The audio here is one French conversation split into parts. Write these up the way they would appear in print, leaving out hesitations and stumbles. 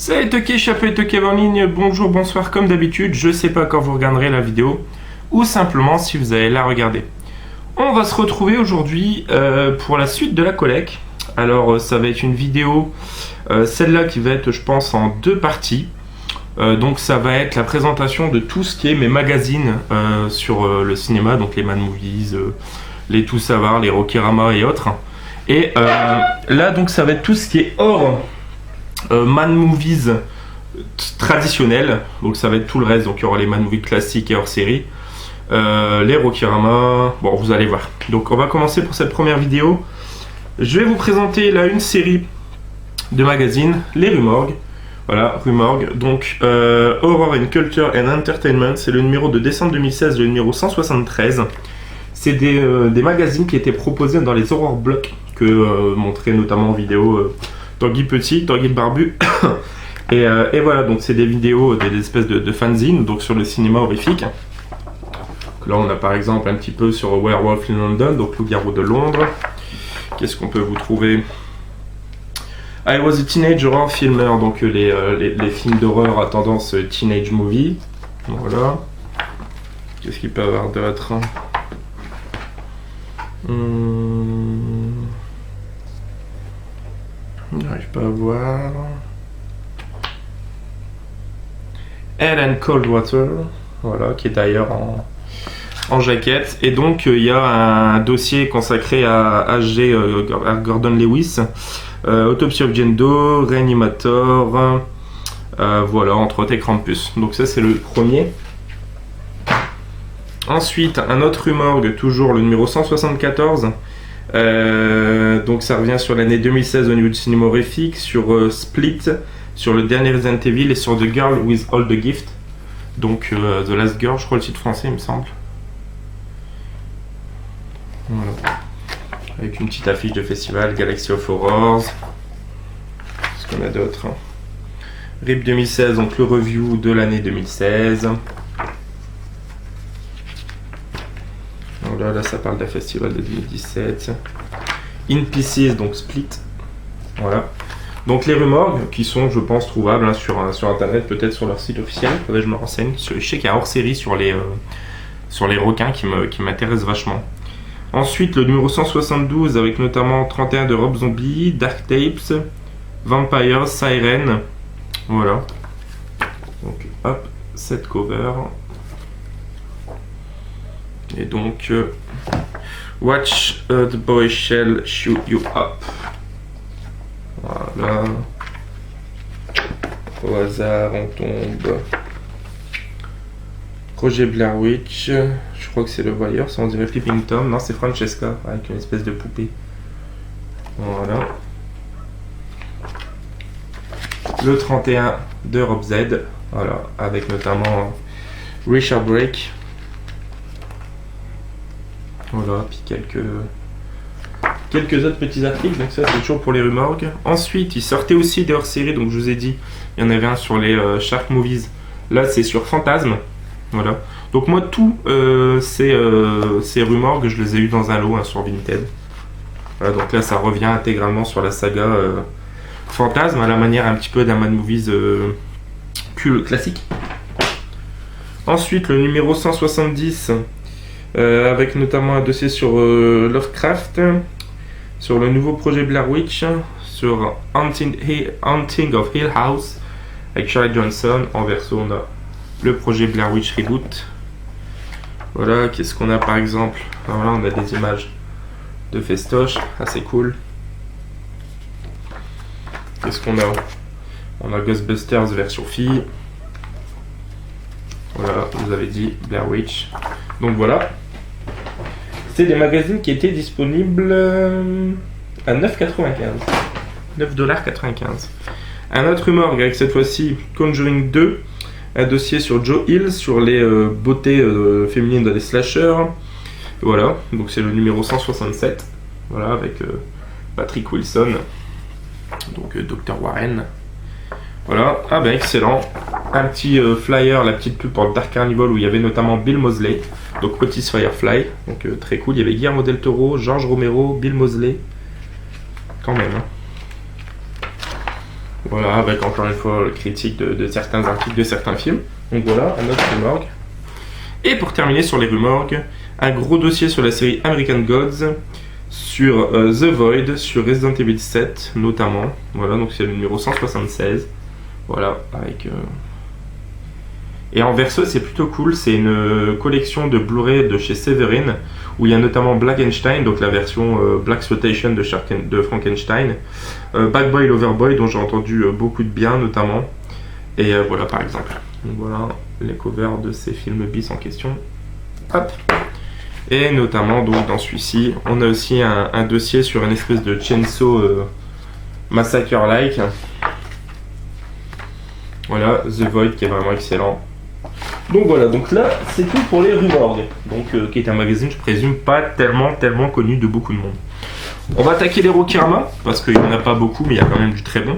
Salut Toki, Chapeau et Toki en ligne, bonjour, bonsoir comme d'habitude, je sais pas quand vous regarderez la vidéo, ou simplement si vous allez la regarder. On va se retrouver aujourd'hui pour la suite de la collecte. Alors ça va être une vidéo, celle-là qui va être je pense en deux parties. Donc ça va être la présentation de tout ce qui est mes magazines sur le cinéma, donc les Mad Movies, les Tout Savoir, les Rokirama et autres. Et là donc ça va être tout ce qui est hors Mad Movies traditionnels, donc ça va être tout le reste, donc il y aura les Mad Movies classiques et hors série, les Rokirama, bon vous allez voir. Donc on va commencer pour cette première vidéo. Je vais vous présenter là une série de magazines, les Rumorg. Voilà, Rumorg, donc Horror and Culture and Entertainment, c'est le numéro de décembre 2016, le numéro 173. C'est des magazines qui étaient proposés dans les Horror Blocks, que montrait notamment en vidéo Tanguy Petit, Tanguy le Barbu. et voilà, donc c'est des vidéos, des espèces de fanzines, donc sur le cinéma horrifique. Là on a par exemple un petit peu sur Werewolf in London, donc Loup-garou de Londres. Qu'est-ce qu'on peut vous trouver? I Was a Teenage Horror Filmer, donc les films d'horreur à tendance teenage movie. Voilà. Qu'est-ce qu'il peut y avoir d'autre? J'arrive pas à voir. Hell and Cold Water, voilà, qui est d'ailleurs en jaquette. Et donc il y a un dossier consacré à H.G. Gordon Lewis, Autopsy of Jane Doe, Reanimator, voilà, entre autres, et Krampus. Donc ça c'est le premier. Ensuite un autre Rumorg, toujours le numéro 174. Donc ça revient sur l'année 2016 au niveau du cinéma horrifique, sur Split, sur le dernier Resident Evil et sur The Girl with All the Gift. Donc The Last Girl, je crois le titre français il me semble. Voilà. Avec une petite affiche de festival, Galaxy of Horrors. Qu'est-ce qu'on a d'autre? RIP 2016, donc le review de l'année 2016. Là ça parle d'un festival de 2017. In Pieces, donc Split. Voilà. Donc les Rumorg qui sont, je pense, trouvables hein, sur internet, peut-être sur leur site officiel. Faudrait que je me renseigne. Je sais qu'il y a hors série sur les requins qui m'intéressent vachement. Ensuite le numéro 172 avec notamment 31 de Rob Zombie, Dark Tapes, Vampires, Siren. Voilà. Donc hop, cette cover. Et donc Watch the boy shall shoot you up. Voilà. Au hasard on tombe. Projet Blair Witch. Je crois que c'est le voyeur, ça on dirait Flipping Tom. Non, c'est Francesca avec une espèce de poupée. Voilà. Le 31 de Rob Z. Voilà, avec notamment Richard Brake. Voilà, puis quelques autres petits articles, donc ça c'est toujours pour les Rumorg. Ensuite, il sortait aussi des hors-séries, donc je vous ai dit, il y en avait un sur les Shark Movies. Là, c'est sur Fantasme. Voilà. Donc moi, tous ces Rumorg, je les ai eu dans un lot hein, sur Vinted. Voilà, donc là, ça revient intégralement sur la saga Fantasme, à la manière un petit peu d'un Mad Movies classique. Ensuite, le numéro 170... avec notamment un dossier sur Lovecraft, sur le nouveau projet Blair Witch, sur Haunting of Hill House avec Charlie Johnson. En verso on a le projet Blair Witch Reboot. Voilà, qu'est-ce qu'on a par exemple? Alors là on a des images de festoche, assez cool. Qu'est-ce qu'on a? On a Ghostbusters version fille. Voilà, vous avez dit Blair Witch. Donc voilà. C'est des magazines qui étaient disponibles à 9,95. 9,95 $. Un autre Rumorg avec cette fois-ci Conjuring 2. Un dossier sur Joe Hill, sur les beautés féminines dans les slashers. Voilà, donc c'est le numéro 167. Voilà, avec Patrick Wilson. Donc Dr. Warren. Voilà, ah ben excellent. Un petit flyer, la petite pub pour le Dark Carnival où il y avait notamment Bill Moseley, donc Otis Firefly, donc très cool. Il y avait Guillermo del Toro, George Romero, Bill Moseley, quand même. Hein. Voilà, avec encore une fois critique de certains articles, de certains films. Donc voilà, un autre Rumorg. Et pour terminer sur les Rumorg, un gros dossier sur la série American Gods, sur The Void, sur Resident Evil 7 notamment. Voilà, donc c'est le numéro 176. Voilà, avec... Et en verso, c'est plutôt cool. C'est une collection de Blu-ray de chez Severin, où il y a notamment Blackenstein, donc la version Black Exploitation de Frankenstein, Bad Boy Loverboy, dont j'ai entendu beaucoup de bien notamment. Et voilà par exemple. Donc voilà les covers de ces films bis en question. Hop. Et notamment donc dans celui-ci, on a aussi un dossier sur une espèce de Chainsaw Massacre-like. Voilà, The Void qui est vraiment excellent. Donc voilà, donc là c'est tout pour les Rumorg, donc qui est un magazine, je présume, pas tellement connu de beaucoup de monde. On va attaquer les Rokirama, parce qu'il n'y en a pas beaucoup, mais il y a quand même du très bon.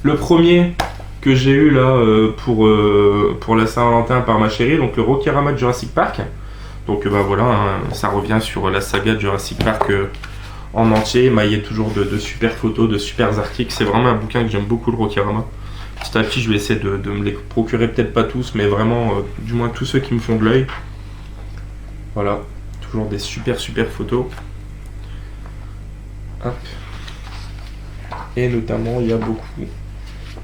Le premier que j'ai eu là pour la Saint-Valentin par ma chérie, donc le Rokirama de Jurassic Park. Donc bah voilà, hein, ça revient sur la saga de Jurassic Park en entier, émaillé toujours de super photos, de super articles. C'est vraiment un bouquin que j'aime beaucoup, le Rokirama. Petit à petit, je vais essayer de me les procurer, peut-être pas tous, mais vraiment, du moins tous ceux qui me font de l'œil. Voilà, toujours des super photos. Hop. Et notamment, il y a beaucoup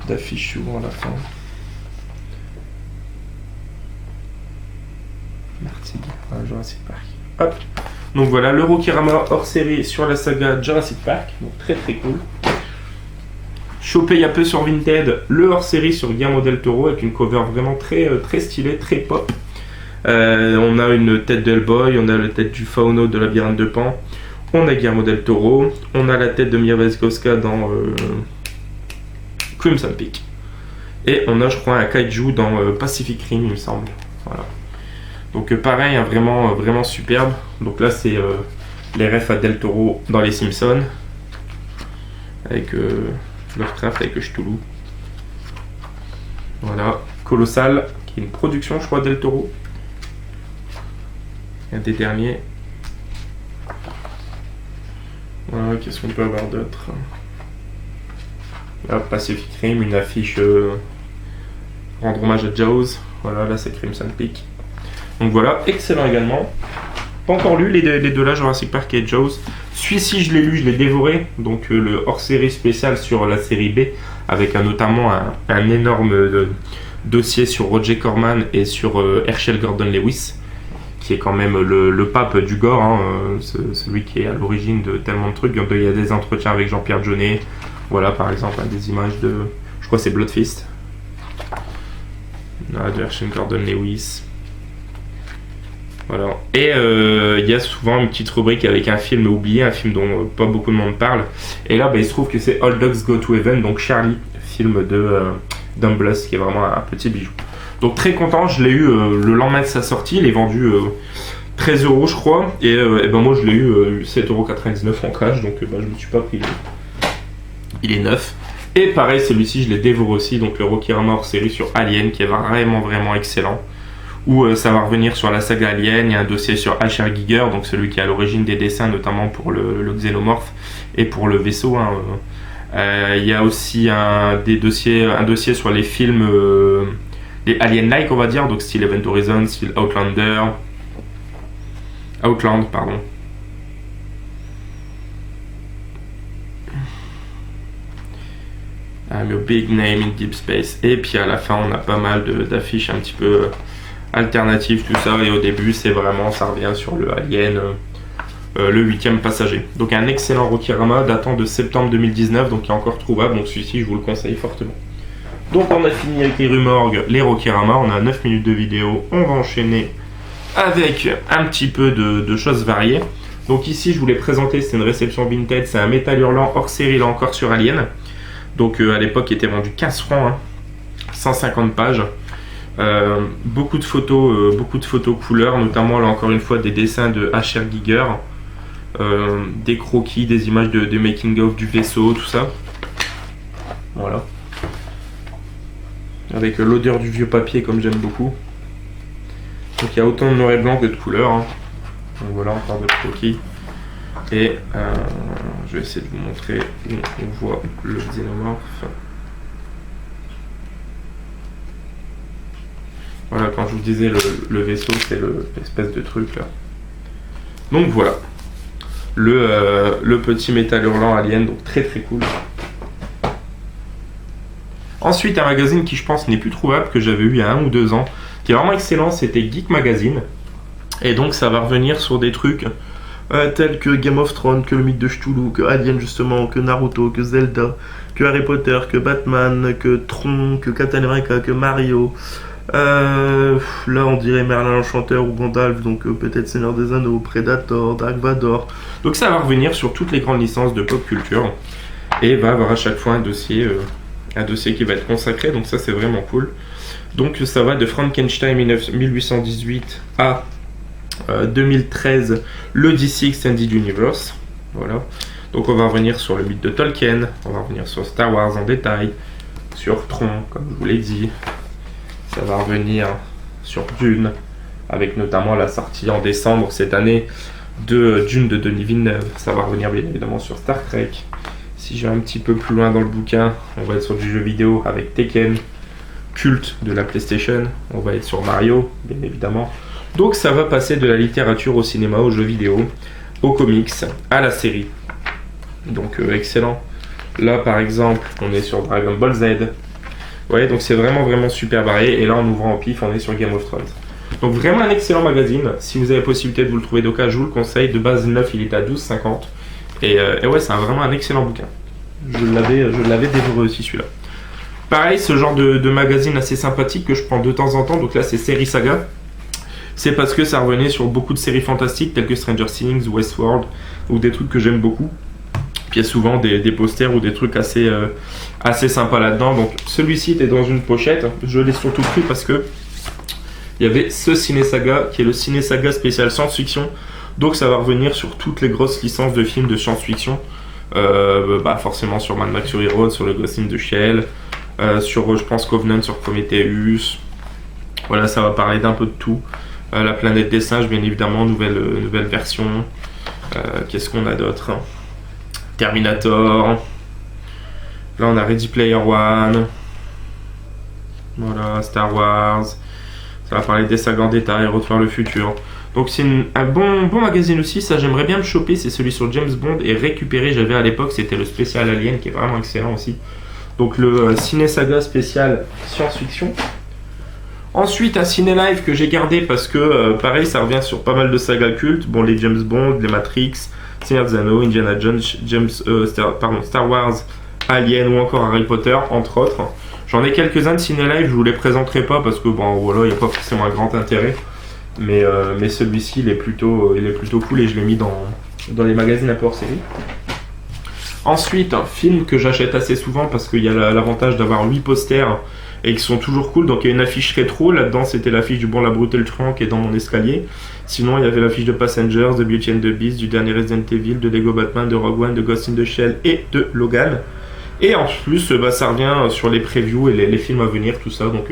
d'affiches souvent à la fin. Marty, Jurassic Park. Hop. Donc voilà, le Rokirama hors série sur la saga Jurassic Park. Donc très cool. Chopé il y a peu sur Vinted, le hors-série sur Guillermo del Toro avec une cover vraiment très stylée, très pop. On a une tête d'Hellboy, on a la tête du Fauno de Labyrinthe de Pan, on a Guillermo del Toro, on a la tête de Mia Wasikowska dans Crimson Peak. Et on a, je crois, un kaiju dans Pacific Rim, il me semble. Voilà. Donc pareil, hein, vraiment superbe. Donc là, c'est les refs à del Toro dans les Simpsons. Avec... Lovecraft avec Cthulhu. Voilà, Colossal, qui est une production, je crois, del Toro. Un des derniers. Voilà, qu'est-ce qu'on peut avoir d'autre? Là, Pacific Rim, une affiche rendre hommage à Jaws. Voilà, là c'est Crimson Peak. Donc voilà, excellent également. Pas encore lu les deux là, Jurassic Park et Jaws. Celui-ci, je l'ai lu, je l'ai dévoré. Donc le hors-série spécial sur la série B, avec notamment un énorme dossier sur Roger Corman et sur Herschel Gordon Lewis, qui est quand même le pape du gore, hein, celui qui est à l'origine de tellement de trucs. Il y a des entretiens avec Jean-Pierre Jeunet. Voilà, par exemple, des images de... Je crois que c'est Bloodfist. Là, de Herschel Gordon Lewis. Voilà. Et il y a souvent une petite rubrique avec un film oublié, un film dont pas beaucoup de monde parle. Et là, il se trouve que c'est All Dogs Go to Heaven, donc Charlie, film de Dumbless, qui est vraiment un petit bijou. Donc très content, je l'ai eu le lendemain de sa sortie, il est vendu 13 € je crois, et ben moi je l'ai eu 7,99 € en cash, donc je me suis pas pris. Il est neuf. Et pareil, celui-ci je l'ai dévoré aussi, donc le Rokirama hors série sur Alien, qui est vraiment excellent. Où ça va revenir sur la saga Alien. Il y a un dossier sur H.R. Giger, donc celui qui est à l'origine des dessins, notamment pour le xénomorphe et pour le vaisseau. Hein. Il y a aussi un dossier sur les films, les Alien-like, on va dire, donc style Event Horizon, style Outland, pardon. I'm a big name in deep space. Et puis à la fin, on a pas mal d'affiches un petit peu alternatives, tout ça. Et au début, c'est vraiment, ça revient sur le Alien, le 8e passager. Donc un excellent Rokirama datant de septembre 2019, donc qui est encore trouvable. Donc celui-ci, je vous le conseille fortement. Donc on a fini avec les Rumorg, les Rokirama. On a 9 minutes de vidéo. On va enchaîner avec un petit peu de choses variées. Donc ici, je voulais présenter, c'est une réception Vinted. C'est un Métal Hurlant hors série, là encore sur Alien. Donc à l'époque, il était vendu 15 francs, hein, 150 pages. Beaucoup de photos couleurs, notamment là encore une fois des dessins de H.R. Giger, des croquis, des images de making of du vaisseau, tout ça. Voilà. Avec l'odeur du vieux papier comme j'aime beaucoup. Donc il y a autant de noir et blanc que de couleurs. Hein. Donc voilà, encore de croquis. Et je vais essayer de vous montrer où on voit le xénomorphe. Voilà, quand je vous disais le vaisseau, c'est l'espèce de truc là. Donc voilà, le petit métal hurlant alien, donc très très cool. Ensuite, un magazine qui je pense n'est plus trouvable, que j'avais eu il y a 1 ou 2 ans, qui est vraiment excellent, c'était Geek Magazine. Et donc ça va revenir sur des trucs tels que Game of Thrones, que le mythe de Cthulhu, que Alien justement, que Naruto, que Zelda, que Harry Potter, que Batman, que Tron, que Captain America, que Mario. Là on dirait Merlin l'Enchanteur ou Gandalf, donc peut-être Seigneur des Anneaux, Predator, Dark Vador. Donc ça va revenir sur toutes les grandes licences de pop culture et va avoir à chaque fois un dossier qui va être consacré, donc ça c'est vraiment cool. Donc ça va de Frankenstein 1818 à 2013, le DC Extended Universe. Voilà. Donc on va revenir sur le mythe de Tolkien, on va revenir sur Star Wars en détail, sur Tron, comme je vous l'ai dit. Ça va revenir sur Dune, avec notamment la sortie en décembre cette année de Dune de Denis Villeneuve. Ça va revenir bien évidemment sur Star Trek. Si je vais un petit peu plus loin dans le bouquin, on va être sur du jeu vidéo avec Tekken, culte de la PlayStation. On va être sur Mario, bien évidemment. Donc ça va passer de la littérature au cinéma, aux jeux vidéo, aux comics, à la série. Donc excellent. Là par exemple, on est sur Dragon Ball Z. Ouais, donc c'est vraiment super varié. Et là, en ouvrant au pif, on est sur Game of Thrones. Donc vraiment un excellent magazine. Si vous avez la possibilité de vous le trouver d'occasion, je vous le conseille. De base neuf, il est à 12,50. Et ouais, c'est vraiment un excellent bouquin. Je l'avais dévoré aussi celui-là. Pareil, ce genre de magazine assez sympathique que je prends de temps en temps. Donc là, c'est Série Saga. C'est parce que ça revenait sur beaucoup de séries fantastiques telles que Stranger Things, Westworld, ou des trucs que j'aime beaucoup. Puis il y a souvent des posters ou des trucs assez sympas là-dedans. Donc celui-ci était dans une pochette. Je l'ai surtout pris parce que il y avait ce Ciné Saga qui est le Ciné Saga spécial science-fiction. Donc ça va revenir sur toutes les grosses licences de films de science-fiction. Forcément sur Mad Max Fury Road, sur le Ghost in the Shell, sur je pense Covenant, sur Prometheus. Voilà, ça va parler d'un peu de tout. La planète des singes, bien évidemment, nouvelle version. Qu'est-ce qu'on a d'autre? Terminator. Là, on a Ready Player One. Voilà, Star Wars. Ça va parler des sagas en détail, Retour vers le futur. Donc, c'est un bon magazine aussi. Ça, j'aimerais bien me choper. C'est celui sur James Bond et récupérer. J'avais à l'époque, c'était le spécial Alien qui est vraiment excellent aussi. Donc, le Ciné Saga spécial science-fiction. Ensuite, un Ciné Live que j'ai gardé parce que, pareil, ça revient sur pas mal de sagas cultes. Bon, les James Bond, les Matrix, Seigneur des Anneaux, Indiana Jones, Star Wars, Alien ou encore Harry Potter, entre autres. J'en ai quelques-uns de Ciné Live, je vous les présenterai pas parce que, bon, voilà, il n'y a pas forcément un grand intérêt. Mais celui-ci, il est plutôt cool et je l'ai mis dans les magazines un peu hors série. Ensuite, un film que j'achète assez souvent parce qu'il y a l'avantage d'avoir 8 posters et qui sont toujours cool. Donc il y a une affiche rétro, là-dedans c'était l'affiche du Bon, la Brute et le Truand qui est dans mon escalier. Sinon il y avait l'affiche de Passengers, de Beauty and the Beast, du dernier Resident Evil, de Lego Batman, de Rogue One, de Ghost in the Shell et de Logan. Et en plus ça revient sur les previews et les films à venir, tout ça. Donc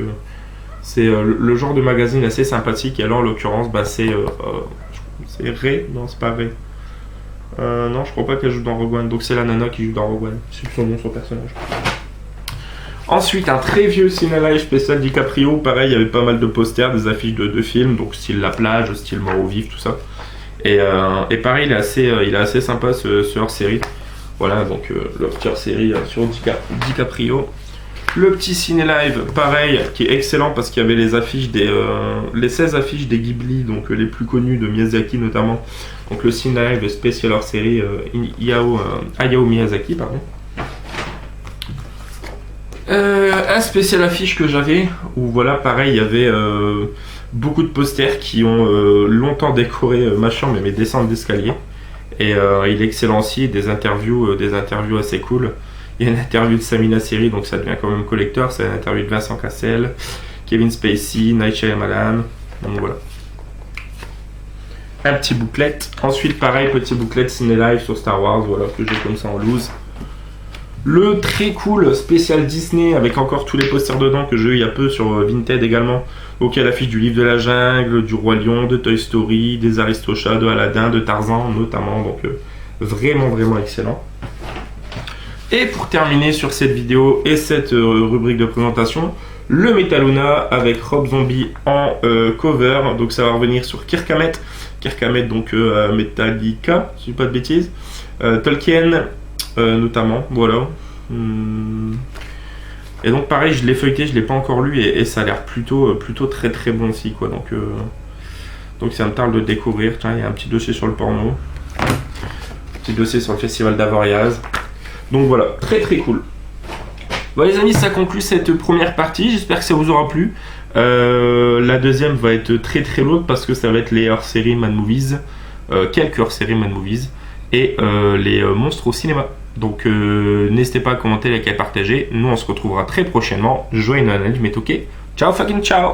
c'est le genre de magazine assez sympathique. Et là en l'occurrence c'est Ray, non c'est pas Ray. Non je crois pas qu'elle joue dans Rogue One, donc c'est la nana qui joue dans Rogue One, c'est son nom, son personnage. Ensuite, un très vieux Ciné Live spécial DiCaprio. Pareil, il y avait pas mal de posters, des affiches de films, donc style La Plage, style Mort au vif, tout ça. Et pareil, il est assez sympa ce hors-série. Voilà, donc le petit hors-série sur DiCaprio. Le petit Ciné Live, pareil, qui est excellent parce qu'il y avait les affiches les 16 affiches des Ghibli, donc les plus connues de Miyazaki notamment. Donc le Ciné Live spécial hors-série Hayao Miyazaki, pardon. Un spécial affiche que j'avais où voilà pareil il y avait beaucoup de posters qui ont longtemps décoré ma chambre et mes descentes d'escalier et il est excellent aussi, des interviews assez cool. Il y a une interview de Samina Seri, donc ça devient quand même collector. C'est une interview de Vincent Cassel, Kevin Spacey, Night Shyamalan, donc voilà, un petit booklet. Ensuite pareil, petit booklet Ciné Live sur Star Wars, voilà, que j'ai comme ça en loose. Le très cool spécial Disney avec encore tous les posters dedans que j'ai eu il y a peu sur Vinted également. Donc il y a l'affiche du Livre de la Jungle, du Roi Lion, de Toy Story, des Aristochats, de Aladdin, de Tarzan notamment. Donc vraiment excellent. Et pour terminer sur cette vidéo et cette rubrique de présentation, le Metaluna avec Rob Zombie en cover. Donc ça va revenir sur Kirk Hammett. Kirk Hammett, donc Metallica, si je dis pas de bêtises. Tolkien, notamment, voilà. Et donc pareil, je l'ai feuilleté, je l'ai pas encore lu et ça a l'air plutôt très très bon aussi, quoi. Donc ça me tarde de découvrir. Tiens, il y a un petit dossier sur le porno, petit dossier sur le festival d'Avoriaz. Donc voilà, très très cool. Bon les amis, ça conclut cette première partie, j'espère que ça vous aura plu. La deuxième va être très très lourde parce que ça va être les hors-séries Mad Movies, quelques hors-séries Mad Movies et les monstres au cinéma. Donc n'hésitez pas à commenter, liker et partager. Nous on se retrouvera très prochainement. Joyeux Noël, mais ok. Ciao fucking ciao.